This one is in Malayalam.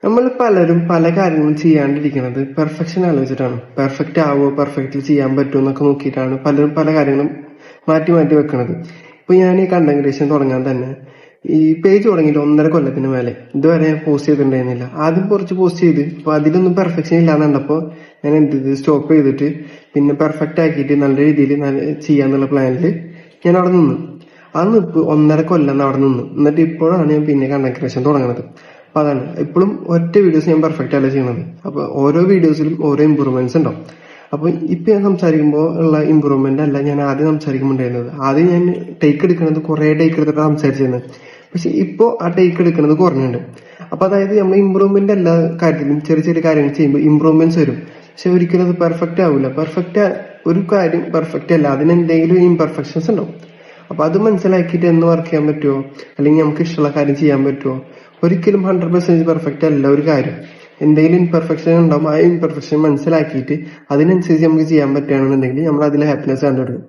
നമ്മൾ പലരും പല കാര്യങ്ങളും ചെയ്യാണ്ടിരിക്കുന്നത് പെർഫെക്ഷൻ ആലോചിച്ചിട്ടാണ്. പെർഫെക്റ്റ് ആവോ, പെർഫെക്റ്റ്ലി ചെയ്യാൻ പറ്റുമോ എന്നൊക്കെ നോക്കിയിട്ടാണ് പലരും പല കാര്യങ്ങളും മാറ്റി മാറ്റി വെക്കുന്നത്. ഇപ്പൊ ഞാൻ ഈ കണ്ടന്റ് ക്രിയേഷൻ തുടങ്ങാൻ തന്നെ ഈ പേജ് തുടങ്ങിയിട്ട് 1.5 കൊല്ലത്തിന് മേലെ ഇതുവരെ പോസ്റ്റ് ചെയ്തിട്ടുണ്ടായിരുന്നില്ല. ആദ്യം കുറച്ച് പോസ്റ്റ് ചെയ്ത് അപ്പൊ അതിലൊന്നും പെർഫെക്ഷൻ ഇല്ലാന്ന് കണ്ടപ്പോ ഞാൻ എന്ത് ചെയ്ത് സ്റ്റോപ്പ് ചെയ്തിട്ട് പിന്നെ പെർഫെക്റ്റ് ആക്കിയിട്ട് നല്ല രീതിയിൽ ചെയ്യാന്നുള്ള പ്ലാനിൽ ഞാൻ അവിടെ നിന്നു. അന്ന് ഇപ്പൊ 1.5 കൊല്ലം അവിടെ നിന്നു. എന്നിട്ട് ഇപ്പോഴാണ് ഞാൻ പിന്നെ കണ്ടന്റ് ക്രിയേഷൻ തുടങ്ങുന്നത്. അപ്പൊ അതാണ് ഇപ്പോഴും ഒറ്റ വീഡിയോസ് ഞാൻ പെർഫെക്റ്റ് അല്ല ചെയ്യുന്നത്. അപ്പൊ ഓരോ വീഡിയോസിലും ഓരോ ഇമ്പ്രൂവ്മെന്റ്സ് ഉണ്ടാവും. അപ്പൊ ഇപ്പൊ ഞാൻ സംസാരിക്കുമ്പോൾ ഉള്ള ഇമ്പ്രൂവ്മെന്റ് അല്ല ഞാൻ ആദ്യം സംസാരിക്കുമ്പോണ്ടായിരുന്നത്. ആദ്യം ഞാൻ ടേക്ക് എടുക്കുന്നത് കുറെ ടേക്ക് എടുത്തിട്ടാണ് സംസാരിച്ചിരുന്നത്. പക്ഷെ ഇപ്പോ ആ ടേക്ക് എടുക്കുന്നത് കുറഞ്ഞുണ്ട്. അപ്പൊ അതായത് നമ്മൾ ഇമ്പ്രൂവ്മെന്റ് എല്ലാ കാര്യത്തിലും ചെറിയ ചെറിയ കാര്യങ്ങൾ ചെയ്യുമ്പോൾ ഇമ്പ്രൂവ്മെന്റ്സ് വരും. പക്ഷെ ഒരിക്കലും അത് പെർഫെക്റ്റ് ആവില്ല. ഒരു കാര്യം പെർഫെക്റ്റ് അല്ല, അതിന് എന്തെങ്കിലും ഇംപെർഫെക്ഷൻസ് ഉണ്ടാവും. അപ്പൊ അത് മനസ്സിലാക്കിയിട്ട് എന്ന് വർക്ക് ചെയ്യാൻ പറ്റുമോ, അല്ലെങ്കിൽ നമുക്ക് ഇഷ്ടമുള്ള കാര്യം ചെയ്യാൻ പറ്റുമോ? ഒരിക്കലും 100% പെർഫെക്റ്റ് അല്ല ഒരു കാര്യം. എന്തെങ്കിലും ഇംപെർഫെക്ഷൻ ഉണ്ടാവും. ആ ഇംപെർഫെക്ഷൻ മനസ്സിലാക്കിയിട്ട് അതിനനുസരിച്ച് നമുക്ക് ചെയ്യാൻ പറ്റുകയാണെന്നുണ്ടെങ്കിൽ നമ്മൾ അതിൽ ഹാപ്പിനെസ് കണ്ടെടുക്കും.